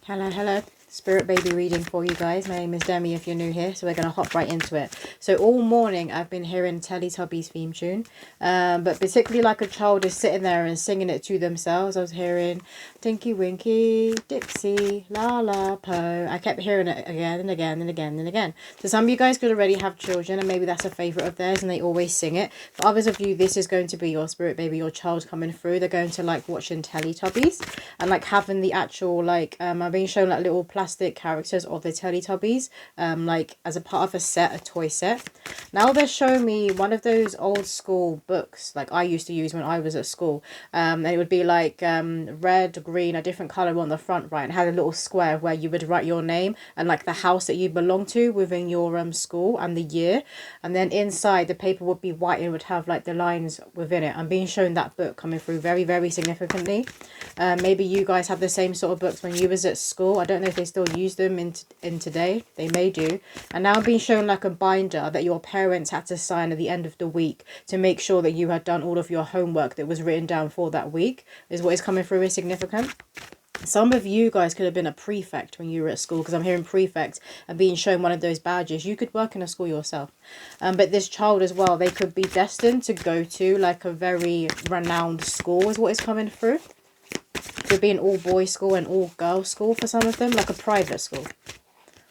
Hello. Spirit baby reading for you guys. My name is Demi if you're new here, so we're going to hop right into it. So all morning I've been hearing Teletubbies theme tune, but particularly like a child is sitting there and singing it to themselves. I was hearing Tinky Winky, Dipsy, La La Po. I kept hearing it again and again and again and again. So some of you guys could already have children and maybe that's a favourite of theirs and they always sing it. For others of you, this is going to be your spirit baby, your child coming through. They're going to like watching Teletubbies and like having the actual like I've been shown like little plastic characters of the Teletubbies like as a part of a toy set. Now they're showing me one of those old school books like I used to use when I was at school, and it would be like red, green, a different color on the front, right, and had a little square where you would write your name and like the house that you belong to within your school and the year, and then inside the paper would be white and would have like the lines within it. I'm being shown that book coming through very significantly. Maybe you guys have the same sort of books when you was at school. I don't know if they still use them in today. They may do. And now I'm being shown like a binder that your parents had to sign at the end of the week to make sure that you had done all of your homework that was written down for that week is what is coming through is significant. Some of you guys could have been a prefect when you were at school, because I'm hearing prefect and being shown one of those badges. You could work in a school yourself. But this child as well, they could be destined to go to like a very renowned school is what is coming through. Could be an all-boys school and all-girls school for some of them, like a private school.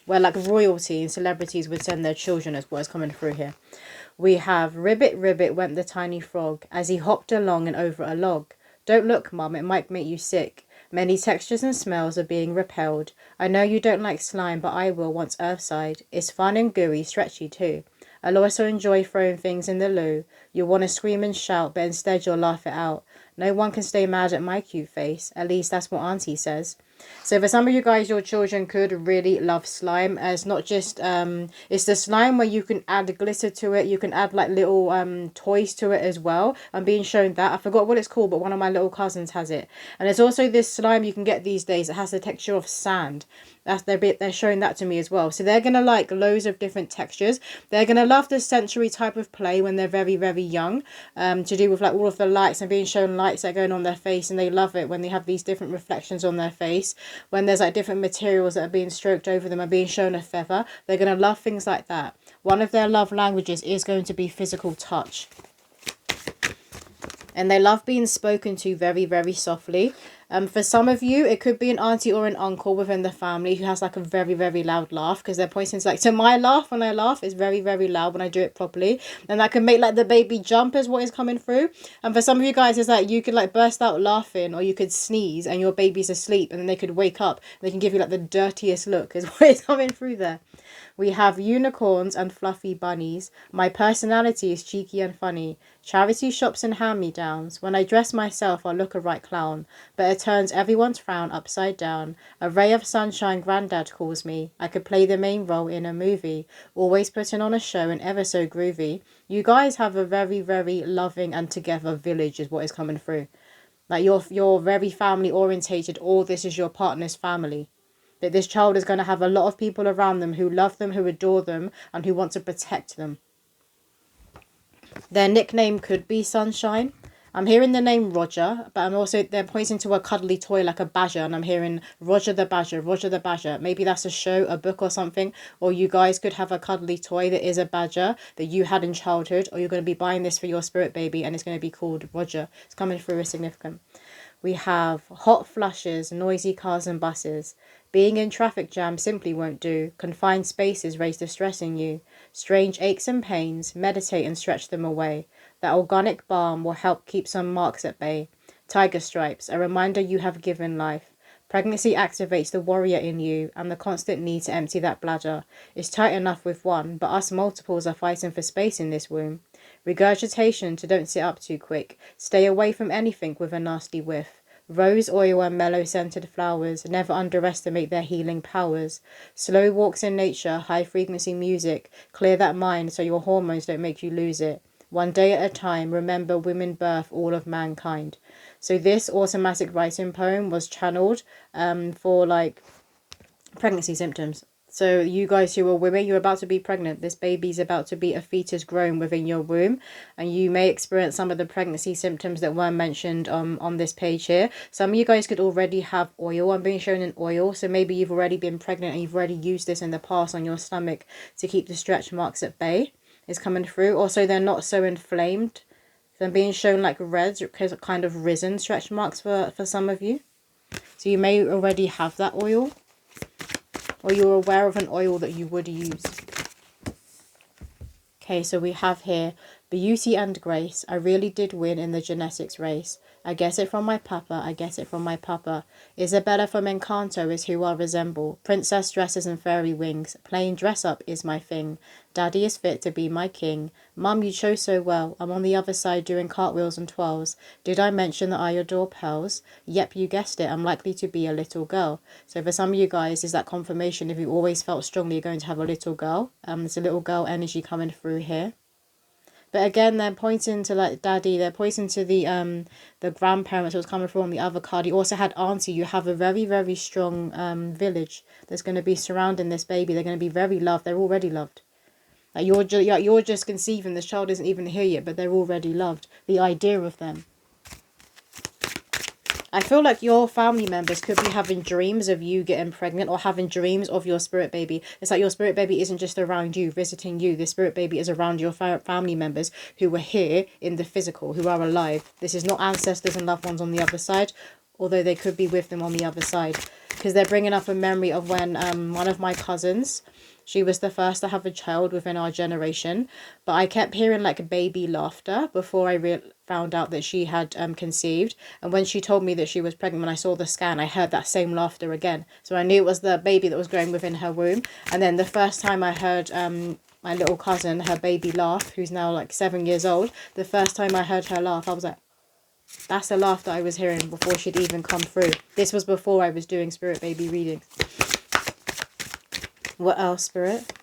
Where like royalty and celebrities would send their children is what is coming through here. We have Ribbit, Ribbit went the tiny frog as he hopped along and over a log. Don't look, Mum, it might make you sick. Many textures and smells are being repelled. I know you don't like slime, but I will once Earthside. It's fun and gooey, stretchy too. I'll also enjoy throwing things in the loo. You'll want to scream and shout, but instead you'll laugh it out. No one can stay mad at my cute face. At least that's what Auntie says. So for some of you guys, your children could really love slime. It's not just, it's the slime where you can add glitter to it. You can add like little toys to it as well. I'm being shown that. I forgot what it's called, but one of my little cousins has it. And there's also this slime you can get these days that has the texture of sand. They're showing that to me as well. So they're going to like loads of different textures. They're going to love the sensory type of play when they're very young, to do with like all of the lights and being shown lights that are going on their face, and they love it when they have these different reflections on their face. When there's like different materials that are being stroked over them and being shown a feather, they're going to love things like that. One of their love languages is going to be physical touch. And they love being spoken to very softly. For some of you, it could be an auntie or an uncle within the family who has like a very loud laugh, because they're pointing to like, so my laugh when I laugh is very loud when I do it properly, and that can make like the baby jump is what is coming through. And for some of you guys, it's like you could like burst out laughing, or you could sneeze and your baby's asleep and then they could wake up and they can give you like the dirtiest look is what is coming through there. We have unicorns and fluffy bunnies. My personality is cheeky and funny. Charity shops and hand-me-downs. When I dress myself, I look a right clown, but it turns everyone's frown upside down. A ray of sunshine, Grandad calls me. I could play the main role in a movie. Always putting on a show and ever so groovy. You guys have a very loving and together village is what is coming through. Like you're very family orientated, or this is your partner's family. That this child is going to have a lot of people around them who love them, who adore them, and who want to protect them. Their nickname could be Sunshine. I'm hearing the name Roger, but they're pointing to a cuddly toy like a badger, and I'm hearing Roger the Badger, Roger the Badger. Maybe that's a show, a book or something, or you guys could have a cuddly toy that is a badger that you had in childhood, or you're going to be buying this for your spirit baby and it's going to be called Roger. It's coming through as significant. We have hot flushes, noisy cars and buses. Being in traffic jams simply won't do. Confined spaces raise the stress in you. Strange aches and pains, meditate and stretch them away. That organic balm will help keep some marks at bay. Tiger stripes, a reminder you have given life. Pregnancy activates the warrior in you and the constant need to empty that bladder. It's tight enough with one, but us multiples are fighting for space in this womb. Regurgitation, so don't sit up too quick. Stay away from anything with a nasty whiff. Rose oil and mellow-scented flowers, never underestimate their healing powers. Slow walks in nature, high-frequency music, clear that mind so your hormones don't make you lose it. One day at a time, remember women birth all of mankind. So this automatic writing poem was channeled for like pregnancy symptoms. So you guys who are women, you're about to be pregnant. This baby's about to be a fetus grown within your womb. And you may experience some of the pregnancy symptoms that were mentioned on this page here. Some of you guys could already have oil. I'm being shown an oil. So maybe you've already been pregnant and you've already used this in the past on your stomach to keep the stretch marks at bay. It's coming through. Also, they're not so inflamed. So I'm being shown like red, kind of risen stretch marks for some of you. So you may already have that oil. Or you're aware of an oil that you would use. Okay, so we have here beauty and grace. I really did win in the genetics race. I guess it from my papa, I guess it from my papa. Isabella from Encanto is who I resemble. Princess dresses and fairy wings. Plain dress up is my thing. Daddy is fit to be my king. Mum, you chose so well. I'm on the other side doing cartwheels and twirls. Did I mention that I adore pearls? Yep, you guessed it. I'm likely to be a little girl. So for some of you guys, is that confirmation if you always felt strongly you're going to have a little girl. There's a little girl energy coming through here. But again, they're pointing to like daddy. They're pointing to the grandparents who was coming from the other card. You also had auntie. You have a very, very strong village that's going to be surrounding this baby. They're going to be very loved. They're already loved. Like you're just conceiving. This child isn't even here yet, but they're already loved. The idea of them. I feel like your family members could be having dreams of you getting pregnant or having dreams of your spirit baby. It's like your spirit baby isn't just around you, visiting you. The spirit baby is around your family members who were here in the physical, who are alive. This is not ancestors and loved ones on the other side, although they could be with them on the other side. Because they're bringing up a memory of when one of my cousins, she was the first to have a child within our generation. But I kept hearing like baby laughter before I found out that she had conceived. And when she told me that she was pregnant, when I saw the scan, I heard that same laughter again. So I knew it was the baby that was growing within her womb. And then the first time I heard my little cousin, her baby laugh, who's now like 7 years old, the first time I heard her laugh, I was like, that's the laugh that I was hearing before she'd even come through. This was before I was doing spirit baby readings. What else, Spirit?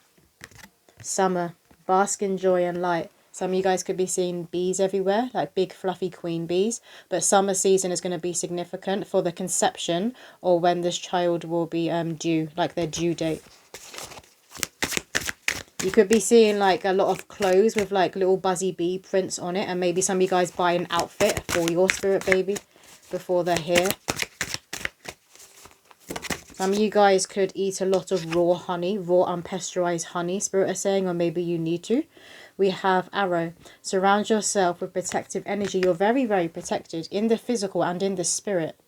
Summer. Bask in joy and light. Some of you guys could be seeing bees everywhere, like big fluffy queen bees. But summer season is going to be significant for the conception or when this child will be due, like their due date. You could be seeing like a lot of clothes with like little buzzy bee prints on it. And maybe some of you guys buy an outfit for your spirit baby before they're here. Some of you guys could eat a lot of raw honey, raw unpasteurized honey, Spirit is saying, or maybe you need to. We have arrow. Surround yourself with protective energy. You're very, very protected in the physical and in the spirit.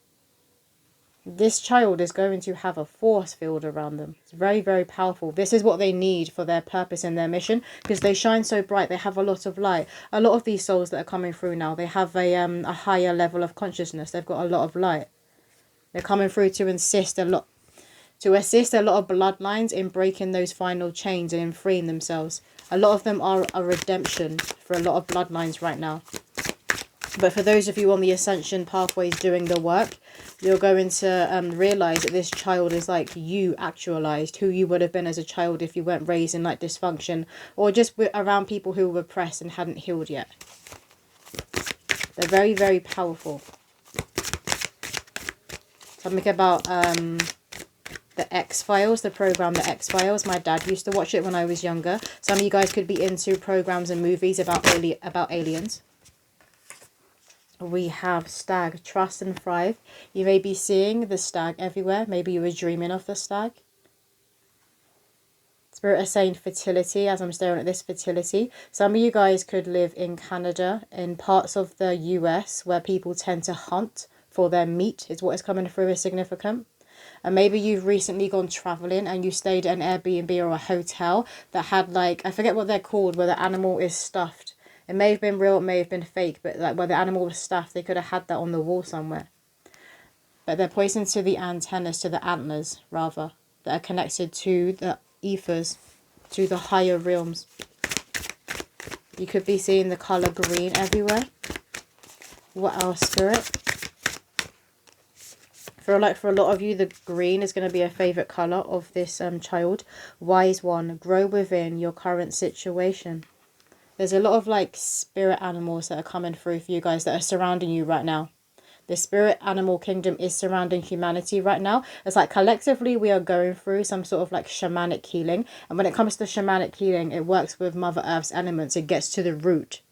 This child is going to have a force field around them. It's very, very powerful. This is what they need for their purpose and their mission because they shine so bright. They have a lot of light. A lot of these souls that are coming through now, they have a higher level of consciousness. They've got a lot of light. They're coming through to assist a lot of bloodlines in breaking those final chains and in freeing themselves. A lot of them are a redemption for a lot of bloodlines right now. But for those of you on the ascension pathways doing the work, you're going to realise that this child is like you actualised, who you would have been as a child if you weren't raised in like dysfunction or just around people who were oppressed and hadn't healed yet. They're very, very powerful. Something about the X-Files, the program The X-Files. My dad used to watch it when I was younger. Some of you guys could be into programs and movies about aliens. We have stag, trust and thrive. You may be seeing the stag everywhere. Maybe you were dreaming of the stag. Spirit is saying fertility as I'm staring at this fertility. Some of you guys could live in Canada, in parts of the US where people tend to hunt for their meat is what is coming through as significant. And maybe you've recently gone traveling and you stayed at an Airbnb or a hotel that had like, I forget what they're called, where the animal is stuffed. It may have been real, it may have been fake, but like where the animal was stuffed, they could have had that on the wall somewhere. But they're pointing to the antennas, to the antlers, rather, that are connected to the ethers, to the higher realms. You could be seeing the colour green everywhere. What else, Spirit? I feel like for a lot of you, the green is going to be a favourite colour of this child. Wise one, grow within your current situation. There's a lot of like spirit animals that are coming through for you guys that are surrounding you right now. The spirit animal kingdom is surrounding humanity right now. It's like collectively we are going through some sort of like shamanic healing. And when it comes to shamanic healing, it works with Mother Earth's elements. It gets to the root.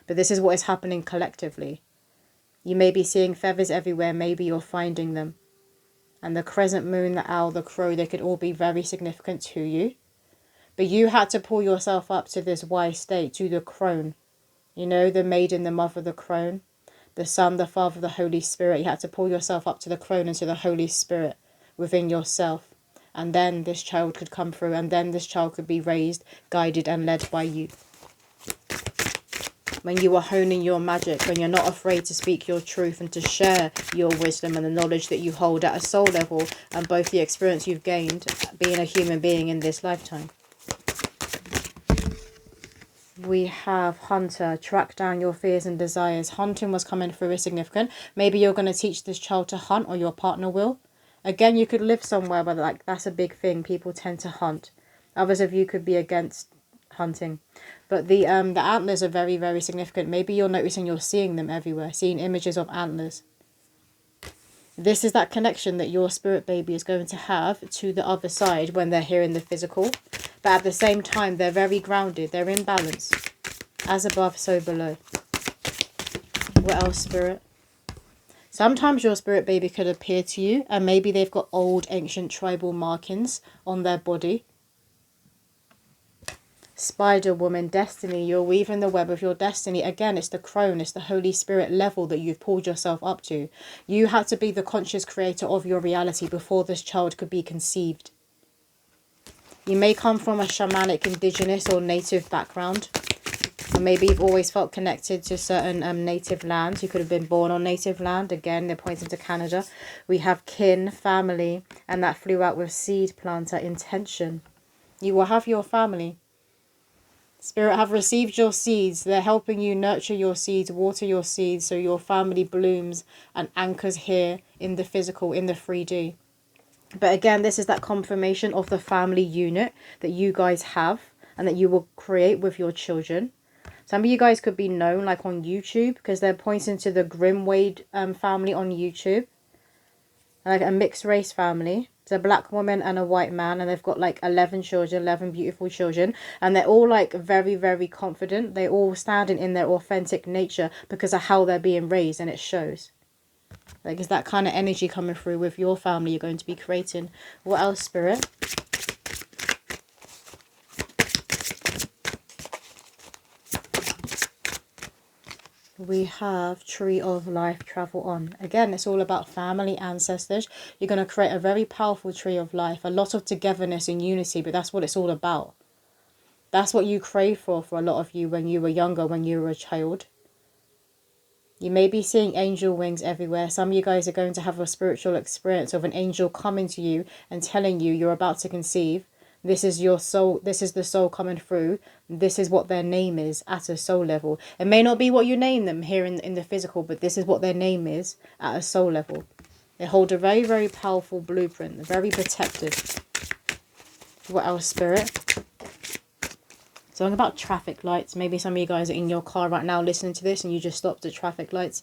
But this is what is happening collectively. You may be seeing feathers everywhere. Maybe you're finding them. And the crescent moon, the owl, the crow, they could all be very significant to you. But you had to pull yourself up to this wise state, to the crone. You know, the maiden, the mother, the crone. The Son, the Father, the Holy Spirit. You had to pull yourself up to the crone and to the Holy Spirit within yourself. And then this child could come through. And then this child could be raised, guided and led by you. When you are honing your magic, when you're not afraid to speak your truth and to share your wisdom and the knowledge that you hold at a soul level, and both the experience you've gained being a human being in this lifetime. We have Hunter, track down your fears and desires. Hunting was coming through as significant. Maybe you're going to teach this child to hunt, or your partner will. Again, you could live somewhere where like that's a big thing. People tend to hunt. Others of you could be against hunting. But the antlers are very, very significant. Maybe you're noticing you're seeing them everywhere, seeing images of antlers. This is that connection that your spirit baby is going to have to the other side when they're here in the physical. But at the same time, they're very grounded. They're in balance. As above, so below. What else, spirit? Sometimes your spirit baby could appear to you, and maybe they've got old, ancient tribal markings on their body. Spider woman, destiny, you're weaving the web of your destiny. Again, it's the crone, it's the Holy Spirit level that you've pulled yourself up to. You had to be the conscious creator of your reality before this child could be conceived. You may come from a shamanic, indigenous or native background. Or maybe you've always felt connected to certain native lands. You could have been born on native land. Again, they're pointing to Canada. We have kin, family, and that flew out with seed planter, intention. You will have your family. Spirit have received your seeds. They're helping you nurture your seeds, water your seeds, so your family blooms and anchors here in the physical, in the 3D. But again, this is that confirmation of the family unit that you guys have and that you will create with your children. Some of you guys could be known like on YouTube because they're pointing to the Grimwade family on YouTube. Like a mixed race family. It's a black woman and a white man, and they've got like 11 children, 11 beautiful children, and they're all like very, very confident. They all standing in their authentic nature because of how they're being raised, and it shows. Like, is that kind of energy coming through with your family you're going to be creating? What else, spirit? We have Tree of Life, travel on. Again, it's all about family, ancestors. You're going to create a very powerful tree of life. A lot of togetherness and unity, but that's what it's all about. That's what you crave for a lot of you when you were younger, when you were a child. You may be seeing angel wings everywhere. Some of you guys are going to have a spiritual experience of an angel coming to you and telling you you're about to conceive. This is your soul. This is the soul coming through. This is what their name is at a soul level. It may not be what you name them here in the physical, but this is what their name is at a soul level. They hold a very, very powerful blueprint. They're very protective. What else, spirit? Something about traffic lights. Maybe some of you guys are in your car right now listening to this and you just stopped at traffic lights.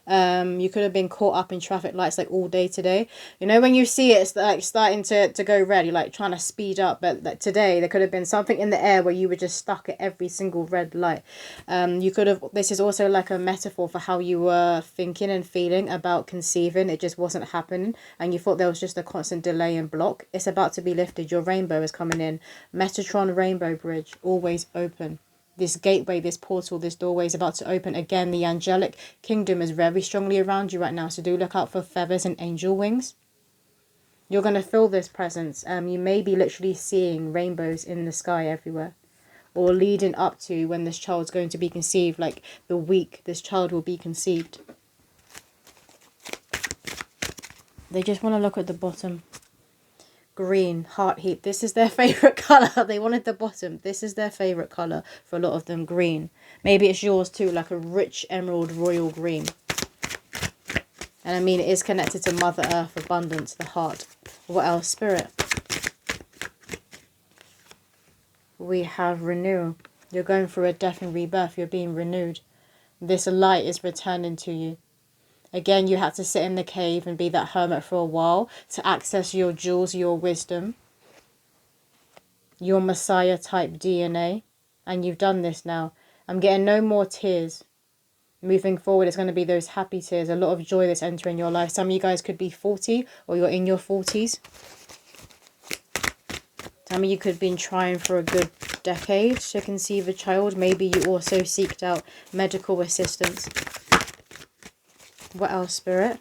You could have been caught up in traffic lights like all day today. You know, when you see it, it's like starting to go red. You're like trying to speed up. But like today, there could have been something in the air where you were just stuck at every single red light. You could have, this is also like a metaphor for how you were thinking and feeling about conceiving. It just wasn't happening. And you thought there was just a constant delay and block. It's about to be lifted. Your rainbow is coming in. Metatron Rainbow Bridge, always open. This gateway, this portal, this doorway is about to open. Again, the angelic kingdom is very strongly around you right now. So do look out for feathers and angel wings. You're going to feel this presence. You may be literally seeing rainbows in the sky everywhere. Or leading up to when this child's going to be conceived. Like the week this child will be conceived. They just want to look at the bottom. Green, heart heap. This is their favourite colour. They wanted the bottom. This is their favourite colour for a lot of them. Green. Maybe it's yours too, like a rich emerald royal green. And I mean, it is connected to Mother Earth, abundance, the heart. What else? Spirit. We have renewal. You're going through a death and rebirth. You're being renewed. This light is returning to you. Again, you had to sit in the cave and be that hermit for a while to access your jewels, your wisdom, your Messiah type DNA. And you've done this now. I'm getting no more tears. Moving forward, it's going to be those happy tears. A lot of joy that's entering your life. Some of you guys could be 40 or you're in your 40s. Some of you could have been trying for a good decade to conceive a child. Maybe you also seeked out medical assistance. What else, Spirit?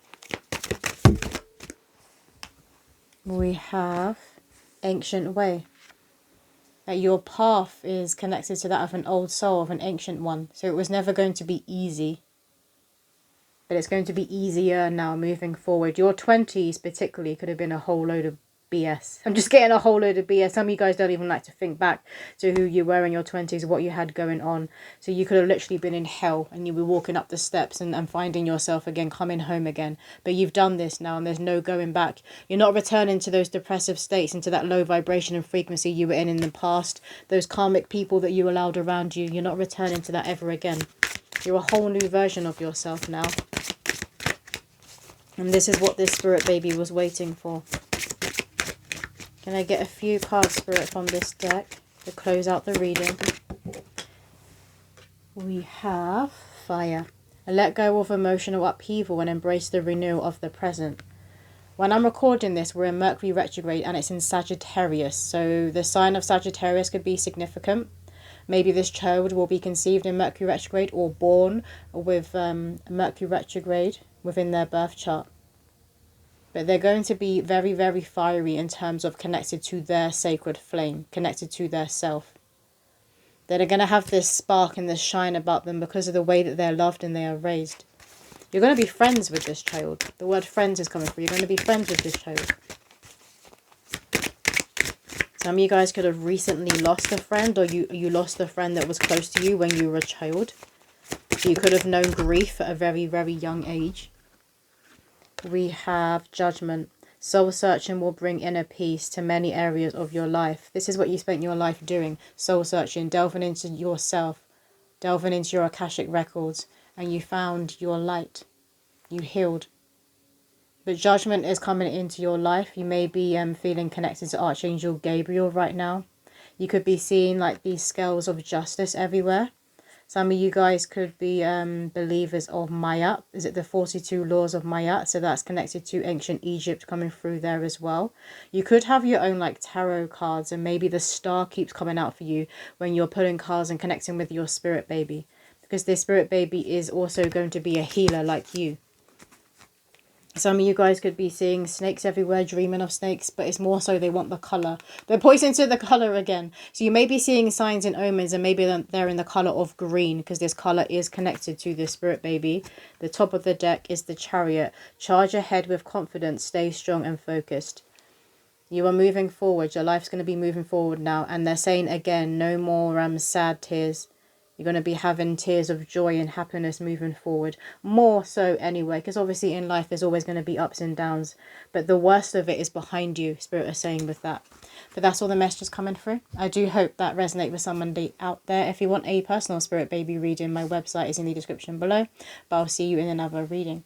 We have ancient way. Your path is connected to that of an old soul, of an ancient one. So it was never going to be easy. But it's going to be easier now moving forward. Your 20s particularly could have been a whole load of BS. I'm just getting a whole load of BS. Some of you guys don't even like to think back to who you were in your 20s, what you had going on. So you could have literally been in hell and you were walking up the steps and finding yourself again, coming home again. But you've done this now and there's no going back. You're not returning to those depressive states, into that low vibration and frequency you were in the past. Those karmic people that you allowed around you. You're not returning to that ever again. You're a whole new version of yourself now. And this is what this spirit baby was waiting for. Can I get a few cards, Spirit, from this deck to close out the reading? We have fire. Let go of emotional upheaval and embrace the renewal of the present. When I'm recording this, we're in Mercury retrograde and it's in Sagittarius. So the sign of Sagittarius could be significant. Maybe this child will be conceived in Mercury retrograde or born with Mercury retrograde within their birth chart. But they're going to be very, very fiery in terms of connected to their sacred flame, connected to their self. They're going to have this spark and this shine about them because of the way that they're loved and they are raised. You're going to be friends with this child. The word friends is coming through. You're going to be friends with this child. Some of you guys could have recently lost a friend, or you lost a friend that was close to you when you were a child. You could have known grief at a very, very young age. We have judgment. Soul searching will bring inner peace to many areas of your life. This is what you spent your life doing. Soul searching, delving into yourself, delving into your Akashic records, and you found your light. You healed. But judgment is coming into your life. You may be feeling connected to Archangel Gabriel right now. You could be seeing like these scales of justice everywhere. Some of you guys could be believers of Mayat. Is it the 42 laws of Mayat? So that's connected to ancient Egypt coming through there as well. You could have your own like tarot cards, and maybe the star keeps coming out for you when you're pulling cards and connecting with your spirit baby. Because this spirit baby is also going to be a healer like you. Some of you guys could be seeing snakes everywhere, dreaming of snakes, but it's more so they want the colour. They're pointing to the colour again. So you may be seeing signs and omens, and maybe they're in the colour of green, because this colour is connected to this spirit baby. The top of the deck is the Chariot. Charge ahead with confidence, stay strong and focused. You are moving forward. Your life's going to be moving forward now. And they're saying again, no more sad tears. You're going to be having tears of joy and happiness moving forward. More so anyway, because obviously in life there's always going to be ups and downs. But the worst of it is behind you, Spirit is saying with that. But that's all the messages coming through. I do hope that resonates with somebody out there. If you want a personal spirit baby reading, my website is in the description below. But I'll see you in another reading.